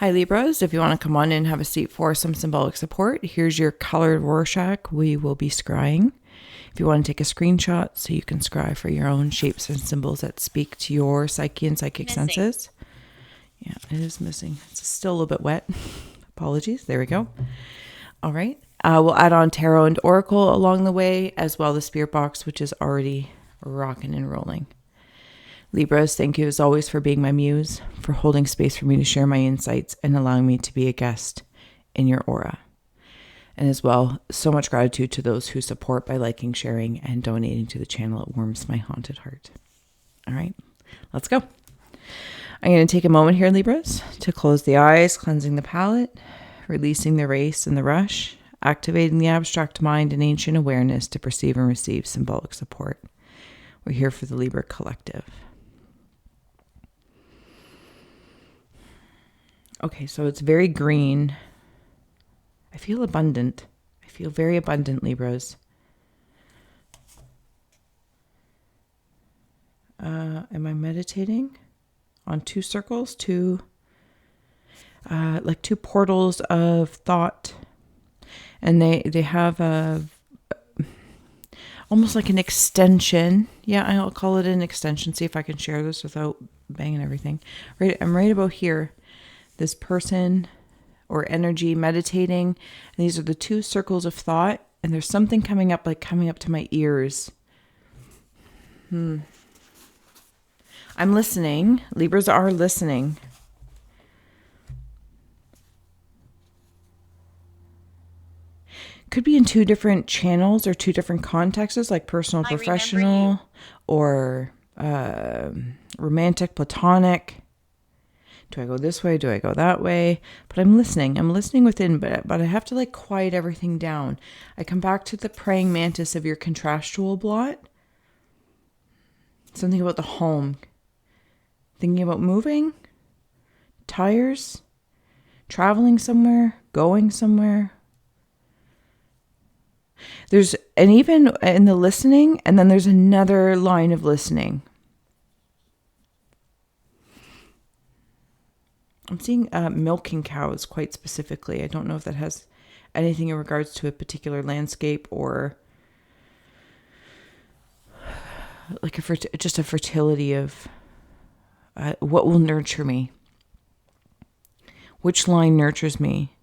Hi Libras, if you want to come on in and have a seat for some symbolic support, here's your colored Rorschach. We will be scrying. If you want to take a screenshot so you can scry for your own shapes and symbols that speak to your psyche and psychic senses. Yeah, it is missing. It's still a little bit wet. Apologies. There we go. All right. We'll add on tarot and oracle along the way, as well as spirit box, which is already rocking and rolling. Libras, thank you as always for being my muse, for holding space for me to share my insights and allowing me to be a guest in your aura. And as well, so much gratitude to those who support by liking, sharing, and donating to the channel. It warms my haunted heart. All right, let's go. I'm going to take a moment here, Libras, to close the eyes, cleansing the palate, releasing the race and the rush, activating the abstract mind and ancient awareness to perceive and receive symbolic support. We're here for the Libra collective. Okay, so it's very green. I feel abundant. I feel very abundant, Libras. Am I meditating on two circles, like two portals of thought, and they have a almost like an extension. Yeah, I'll call it an extension. See if I can share this without banging everything. Right, I'm right about here. This person or energy meditating, and these are the two circles of thought, and there's something coming up to my ears. I'm listening. Libras are listening. Could be in two different channels or two different contexts, like personal, professional, or romantic, platonic. Do I go this way? Do I go that way? But I'm listening. I'm listening within, but I have to quiet everything down. I come back to the praying mantis of your contrastual blot. Something about the home. Thinking about moving, tires, traveling somewhere, going somewhere. And even in the listening, and then there's another line of listening. I'm seeing milking cows quite specifically. I don't know if that has anything in regards to a particular landscape or just a fertility of what will nurture me. Which line nurtures me?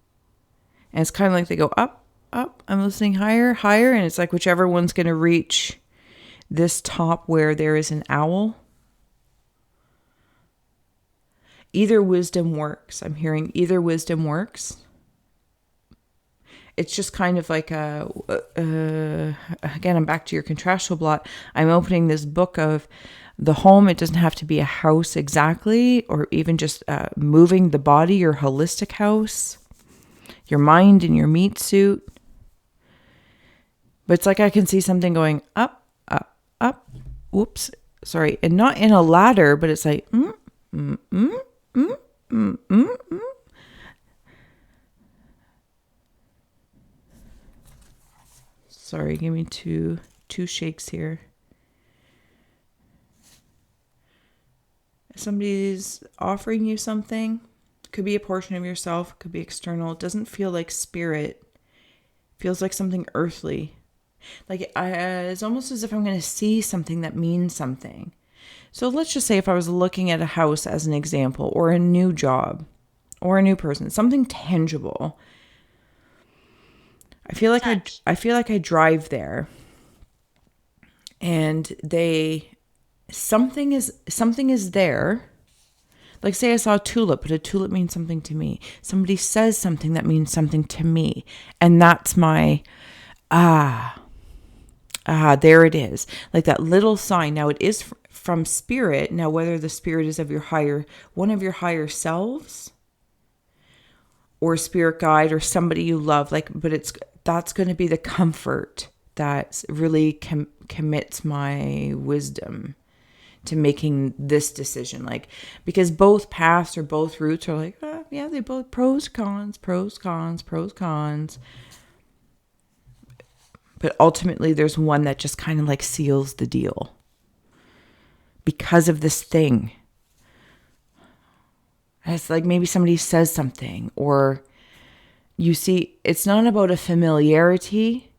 And it's kind of like they go up, up. I'm listening higher, higher. And it's like whichever one's going to reach this top where there is an owl. Either wisdom works. I'm hearing either wisdom works. It's just kind of like again, I'm back to your contrastual blot. I'm opening this book of the home. It doesn't have to be a house exactly, or even just moving the body, your holistic house, your mind in your meat suit. But it's like I can see something going up, up, up. Whoops. Sorry. And not in a ladder, but it's like, Sorry, give me two shakes here. Somebody's offering you something. Could be a portion of yourself, could be external. It doesn't feel like spirit. It feels like something earthly. It's almost as if I'm going to see something that means something. So let's just say if I was looking at a house as an example, or a new job, or a new person, something tangible. I feel like I drive there, and something is there. Like say I saw a tulip, but a tulip means something to me. Somebody says something that means something to me, and that's my there it is. Like that little sign. Now it is from spirit. Now whether the spirit is of one of your higher selves, or spirit guide, or somebody you love, that's going to be the comfort that really commits my wisdom to making this decision. Because both paths or both routes are they both pros, cons. But ultimately there's one that just kind of seals the deal because of this thing. It's like maybe somebody says something, or you see, it's not about a familiarity.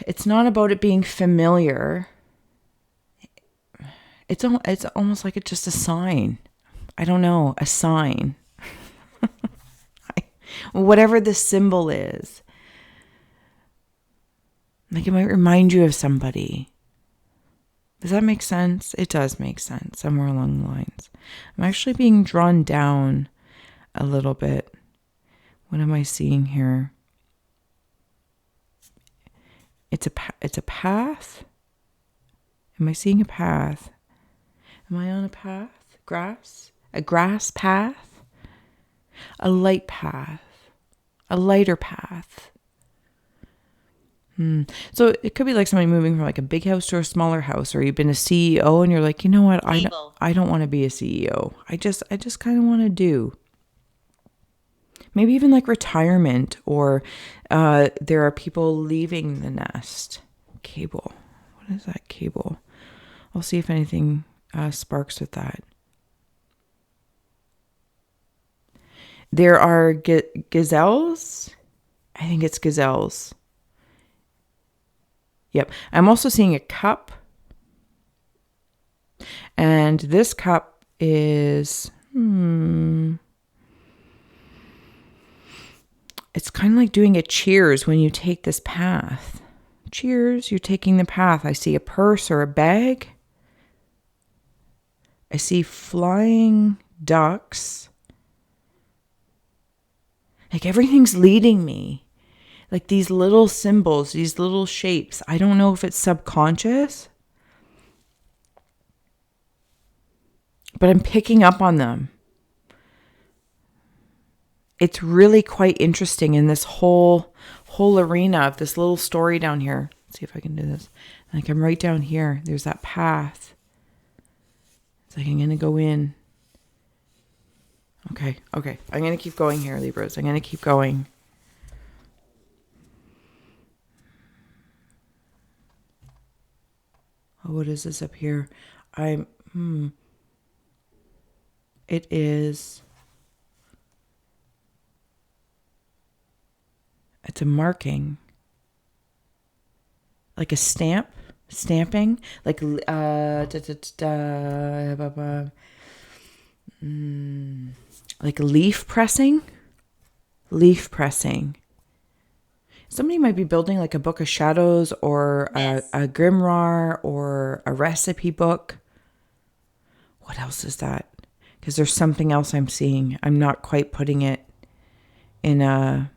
It's not about it being familiar. It's almost like it's just a sign. I don't know, a sign. Whatever the symbol is. Like it might remind you of somebody. Does that make sense? It does make sense, somewhere along the lines. I'm actually being drawn down a little bit. What am I seeing here? It's a path. Am I seeing a path? Am I on a path? Grass? A grass path? A light path? A lighter path? So it could be like somebody moving from like a big house to a smaller house, or you've been a CEO and you're like, you know what? I don't want to be a CEO. I just kind of want to do. Maybe even like retirement, or there are people leaving the nest. Cable. What is that cable? I'll see if anything sparks with that. There are gazelles. I think it's gazelles. Yep. I'm also seeing a cup. And this cup is... It's kind of like doing a cheers when you take this path. Cheers, you're taking the path. I see a purse or a bag. I see flying ducks. Like everything's leading me. Like these little symbols, these little shapes. I don't know if it's subconscious, but I'm picking up on them. It's really quite interesting in this whole arena of this little story down here. Let's see if I can do this. Like I'm right down here. There's that path. It's like I'm going to go in. Okay. I'm going to keep going here, Libras. I'm going to keep going. Oh, what is this up here? It is... It's a marking, like a stamping, like like leaf pressing. Somebody might be building like a book of shadows, or a grimoire, or a recipe book. What else is that? Because there's something else I'm seeing. I'm not quite putting it in a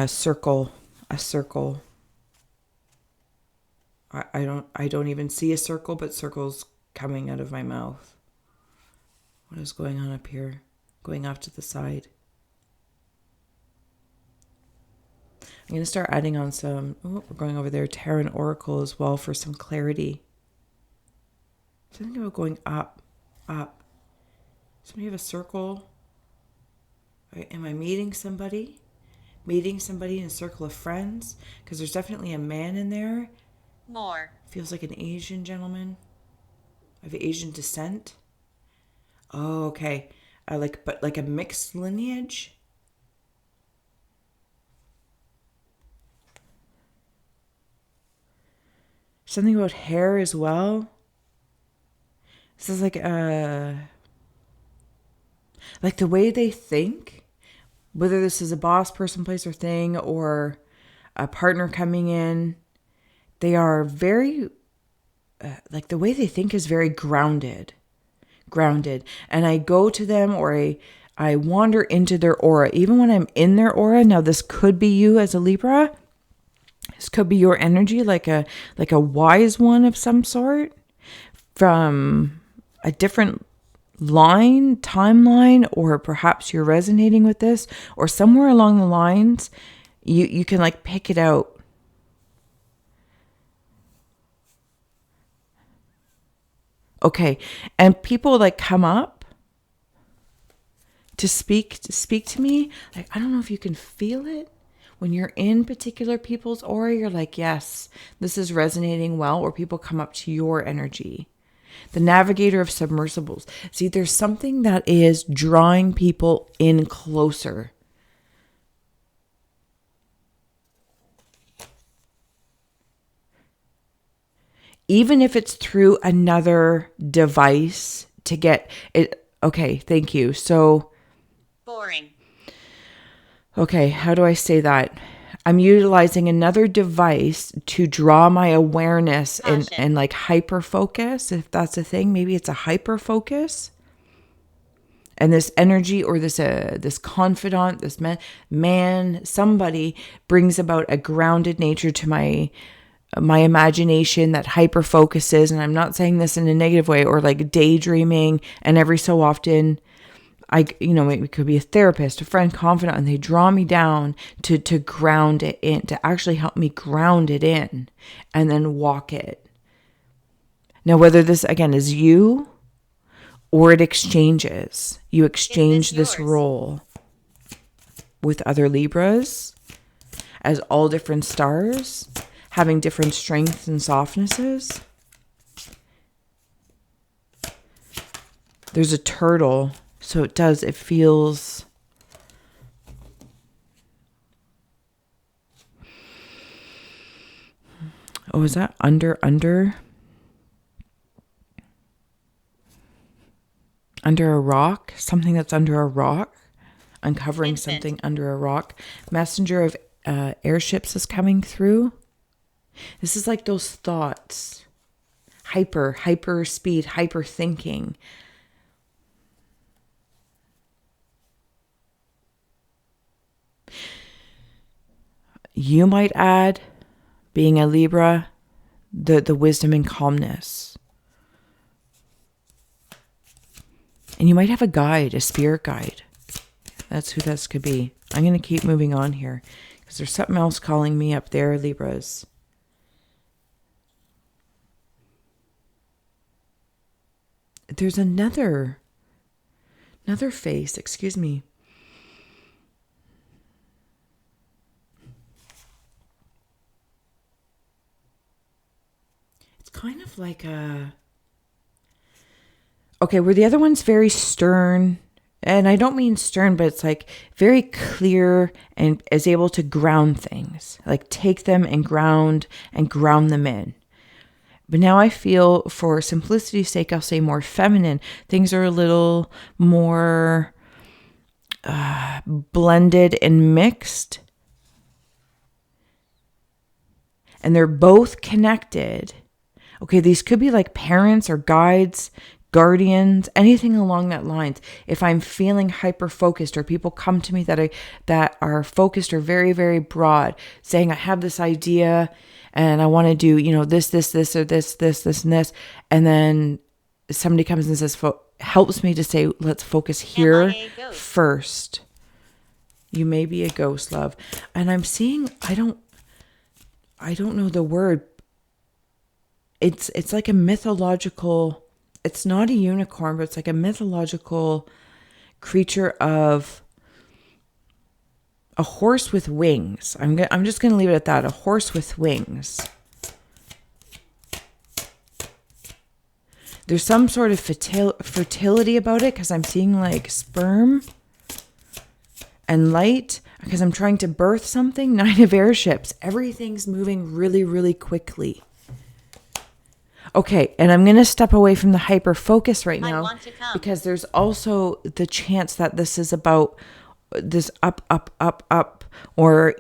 circle. I don't even see a circle, but circles coming out of my mouth. What is going on up here? Going off to the side. I'm going to start adding on some, we're going over there, Tarot and Oracle as well for some clarity. Something about going up. Somebody have a circle. Am I meeting somebody? Meeting somebody in a circle of friends? Because there's definitely a man in there. More. Feels like an Asian gentleman. Of Asian descent. Oh, okay. But like a mixed lineage. Something about hair as well. This is like the way they think. Whether this is a boss, person, place, or thing, or a partner coming in, they are very, the way they think is very grounded. And I go to them, or I wander into their aura. Even when I'm in their aura, now this could be you as a Libra. This could be your energy, like a wise one of some sort, from a different timeline, or perhaps you're resonating with this, or somewhere along the lines, you can like pick it out. Okay, and people like come up to speak to me. Like, I don't know if you can feel it. when you're in particular people's aura, you're like, yes, this is resonating well, or people come up to your energy. The navigator of submersibles. See, there's something that is drawing people in closer. Even if it's through another device to get it. Okay, thank you. So, boring. Okay, how do I say that? I'm utilizing another device to draw my awareness and like hyper focus, if that's a thing. Maybe it's a hyper focus. And this energy, or this confidant, this man, somebody brings about a grounded nature to my imagination that hyper focuses. And I'm not saying this in a negative way, or like daydreaming. And every so often, it could be a therapist, a friend, confidant, and they draw me down to ground it in, to actually help me ground it in and then walk it. Now, whether this, again, is you or it exchanges, you exchange this role with other Libras as all different stars, having different strengths and softnesses. There's a turtle. So it feels, oh, is that under a rock? Something that's under a rock, uncovering something under a rock. Messenger of airships is coming through. This is like those thoughts, hyper speed, hyper thinking. You might add, being a Libra, the wisdom and calmness. And you might have a guide, a spirit guide. That's who this could be. I'm going to keep moving on here because there's something else calling me up there, Libras. There's another face, excuse me. Kind of like where the other one's very stern, and I don't mean stern, but it's like very clear and is able to ground things, like take them and ground them in. But now I feel, for simplicity's sake, I'll say more feminine. Things are a little more blended and mixed, and they're both connected. Okay, these could be like parents or guides, guardians, anything along that lines. If I'm feeling hyper focused, or people come to me that are focused or very, very broad, saying I have this idea and I want to do, this, or this, and this, and then somebody comes and says, helps me to say, let's focus here first. You may be a ghost, love. And I'm seeing, I don't know the word. It's like a mythological, it's not a unicorn, but it's like a mythological creature of a horse with wings. I'm just going to leave it at that. A horse with wings. There's some sort of fertility about it, because I'm seeing like sperm and light, because I'm trying to birth something. 9 of airships. Everything's moving really, really quickly. Okay, and I'm going to step away from the hyper focus right now, because there's also the chance that this is about this up, or,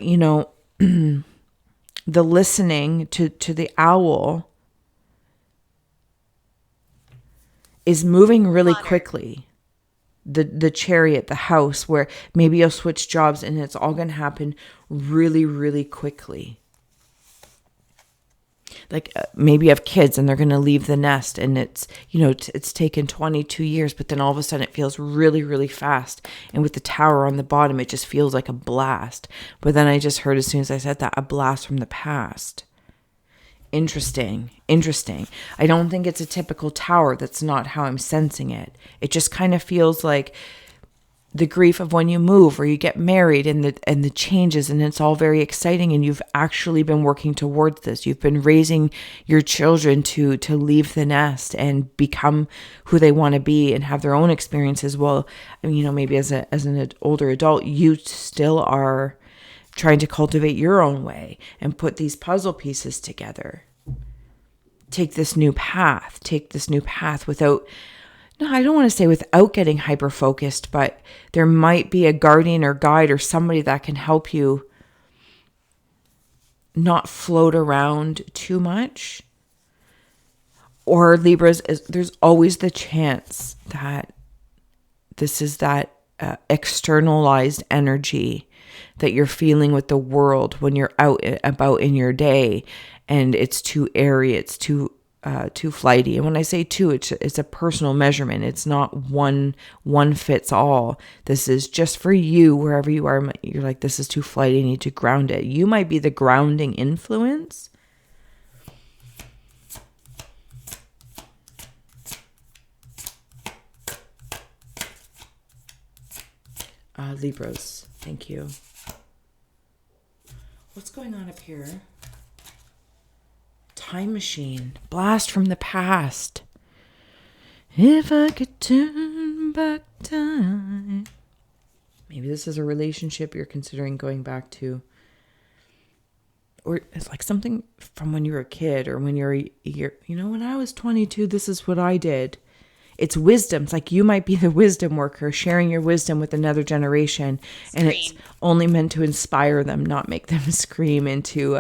the listening to the owl is moving really quickly. The chariot, the house, where maybe you'll switch jobs and it's all going to happen really, really quickly. Like maybe you have kids and they're going to leave the nest, and it's, it's taken 22 years, but then all of a sudden it feels really, really fast. And with the tower on the bottom, it just feels like a blast. But then I just heard, as soon as I said that, a blast from the past. Interesting. I don't think it's a typical tower. That's not how I'm sensing it. It just kind of feels like the grief of when you move or you get married and the changes, and it's all very exciting, and you've actually been working towards this. You've been raising your children to leave the nest and become who they want to be and have their own experiences. Well, maybe as an older adult, you still are trying to cultivate your own way and put these puzzle pieces together. Take this new path without, no, I don't want to say without getting hyper-focused, but there might be a guardian or guide or somebody that can help you not float around too much. Or Libras, there's always the chance that this is that externalized energy that you're feeling with the world when you're out about in your day, and it's too airy, it's too flighty. And when I say two, it's a personal measurement. It's not one fits all. This is just for you, wherever you are. You're like, this is too flighty, I need to ground it. You might be the grounding influence. Libras, thank you. What's going on up here? Time machine. Blast from the past. If I could turn back time. Maybe this is a relationship you're considering going back to. Or it's like something from when you were a kid, or when you're when I was 22, this is what I did. It's wisdom. It's like you might be the wisdom worker, sharing your wisdom with another generation. Scream. And it's only meant to inspire them, not make them scream into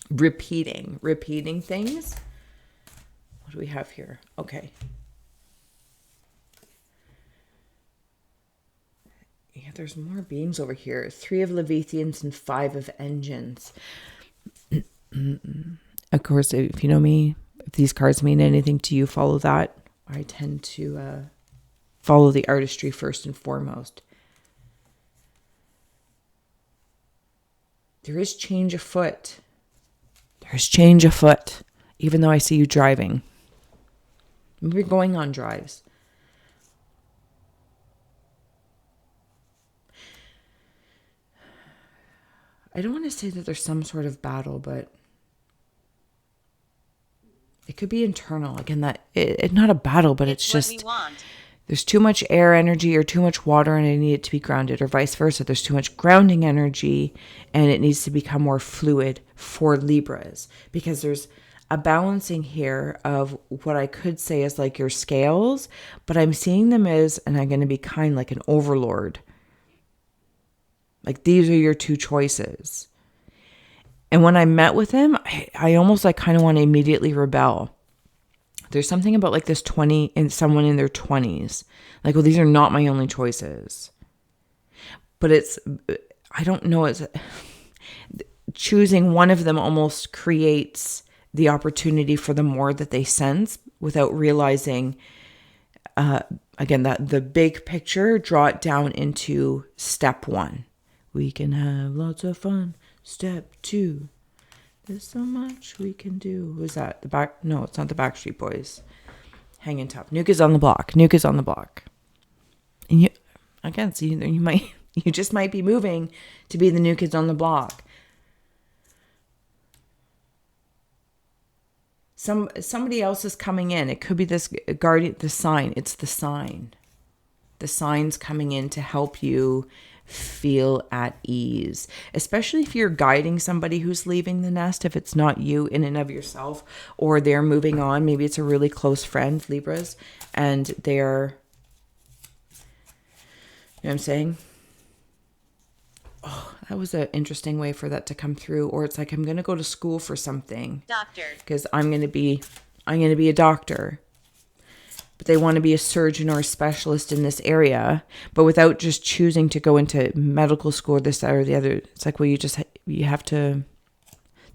repeating things. What do we have here? Okay. Yeah, there's more beings over here. 3 of Leviathans and 5 of Engines. Of course, if you know me, if these cards mean anything to you, follow that. I tend to follow the artistry first and foremost. There is change afoot. There's change afoot, even though I see you driving. Maybe you're going on drives. I don't want to say that there's some sort of battle, but it could be internal. Again, it's not a battle, but it's just there's too much air energy or too much water and I need it to be grounded, or vice versa. There's too much grounding energy and it needs to become more fluid for Libras, because there's a balancing here of what I could say is like your scales, but I'm seeing them as, and I'm going to be kind, like an overlord. Like these are your 2 choices. And when I met with him, I almost like kind of want to immediately rebel. There's something about like this 20 and someone in their 20s. Like, well, these are not my only choices. But I don't know, it's choosing one of them almost creates the opportunity for the more that they sense without realizing, again, that the big picture, draw it down into step 1. We can have lots of fun. Step 2. There's so much we can do. Who's that? The back? No, it's not the Backstreet Boys. Hanging tough. Nuke is on the block. Nuke is on the block. And you, again, see, you just might be moving to be the new kids on the block. Somebody else is coming in. It could be this guardian, the sign. It's the sign. The sign's coming in to help you feel at ease, especially if you're guiding somebody who's leaving the nest, if it's not you in and of yourself, or they're moving on. Maybe it's a really close friend, Libras, and they're, you know what I'm saying? Oh, that was an interesting way for that to come through. Or it's like, I'm going to go to school for something. Doctor. Because I'm going to be a doctor. But they want to be a surgeon or a specialist in this area, but without just choosing to go into medical school, this, that, or the other. It's like, well, you have to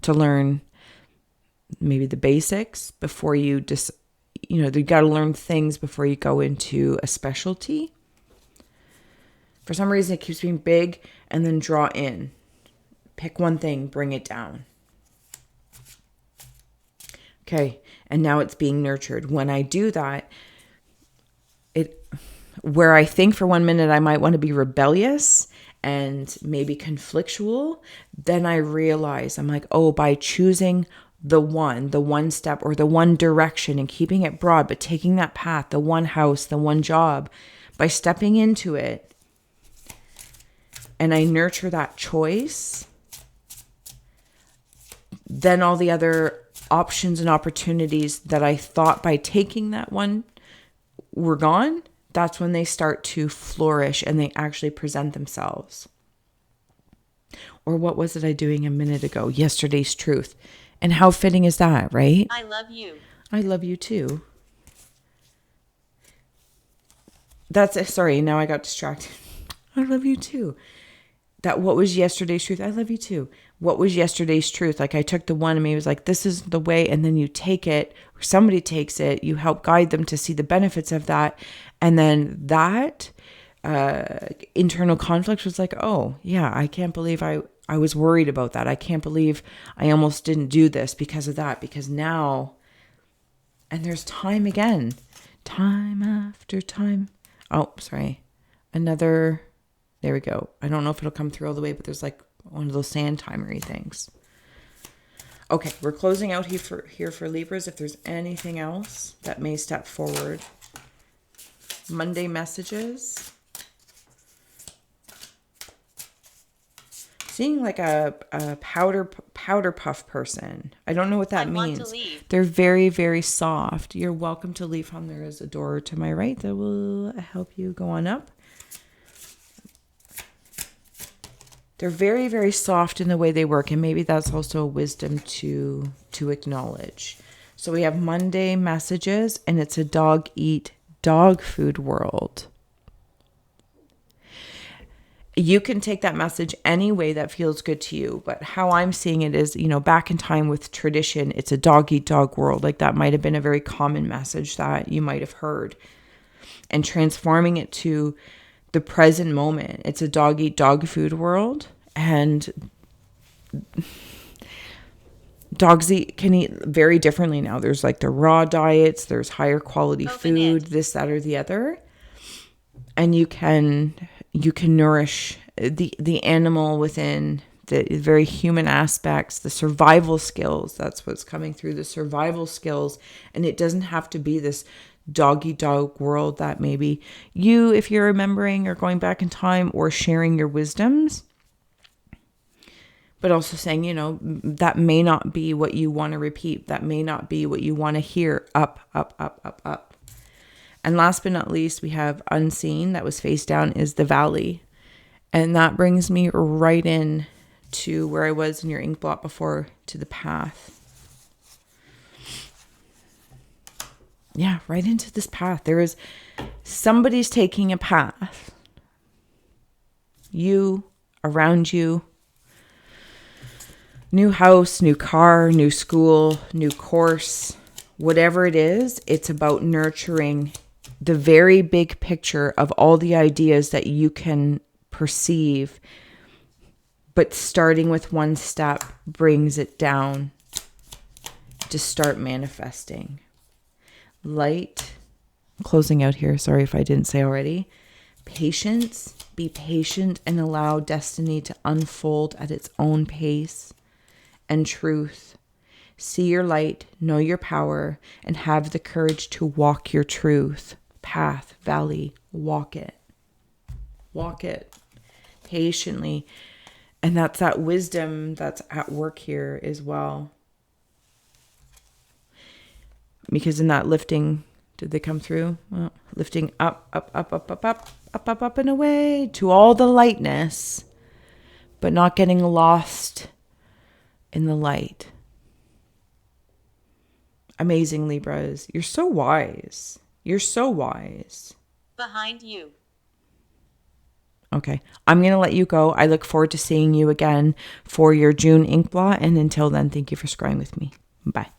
learn maybe the basics before you just, you got to learn things before you go into a specialty. For some reason, it keeps being big and then draw in. Pick one thing, bring it down. Okay, and now it's being nurtured. When I do that, where I think for 1 minute I might want to be rebellious and maybe conflictual, then I realize I'm like, oh, by choosing the one step or the one direction and keeping it broad, but taking that path, the one house, the one job, by stepping into it, and I nurture that choice, then all the other options and opportunities that I thought by taking that one were gone. That's when they start to flourish and they actually present themselves. Or what was it I doing a minute ago? Yesterday's truth. And how fitting is that, right? I love you. I love you too. Sorry, now I got distracted. I love you too. That what was yesterday's truth? I love you too. What was yesterday's truth? Like I took the one and maybe was like, this is the way. And then you take it, or somebody takes it, you help guide them to see the benefits of that. And then that internal conflict was like, oh yeah, I can't believe I was worried about that. I can't believe I almost didn't do this because of that. Because now, and there's time again, time after time. Oh, sorry. There we go. I don't know if it'll come through all the way, but there's like one of those sand timery things. Okay, we're closing out here for Libras. If there's anything else that may step forward. Monday messages. Seeing like a powder puff person. I don't know what that means. Want to leave. They're very, very soft. You're welcome to leave, hon. There is a door to my right that will help you go on up. They're very, very soft in the way they work, and maybe that's also a wisdom to acknowledge. So we have Monday messages, and it's a dog eat dog food world. You can take that message any way that feels good to you, but how I'm seeing it is, back in time with tradition, it's a dog eat dog world. Like that might have been a very common message that you might have heard, and transforming it to the present moment. It's a dog eat dog food world, and dogs can eat very differently now. There's like the raw diets, there's higher quality food, this, that, or the other. And you can nourish the animal within the very human aspects, the survival skills. That's what's coming through, the survival skills. And it doesn't have to be this dog-eat-dog world that maybe you, if you're remembering or going back in time or sharing your wisdoms, but also saying, that may not be what you want to repeat. That may not be what you want to hear. Up, up, up, up, up. And last but not least, we have unseen, that was face down, is the valley. And that brings me right in to where I was in your ink blot before, to the path. Yeah, right into this path. Somebody's taking a path. You, around you. New house, new car, new school, new course. Whatever it is, it's about nurturing the very big picture of all the ideas that you can perceive. But starting with one step brings it down to start manifesting. Light, closing out here, sorry if I didn't say already. Patience, be patient and allow destiny to unfold at its own pace. And truth, see your light, know your power, and have the courage to walk your truth. Path, valley, walk it. Walk it patiently. And that's that wisdom that's at work here as well. Because in that lifting, did they come through? Well, lifting up, up, up, up, up, up, up, up, up and away to all the lightness, but not getting lost in the light. Amazing, Libras. You're so wise. You're so wise. Behind you. Okay. I'm going to let you go. I look forward to seeing you again for your June ink blot. And until then, thank you for scrying with me. Bye.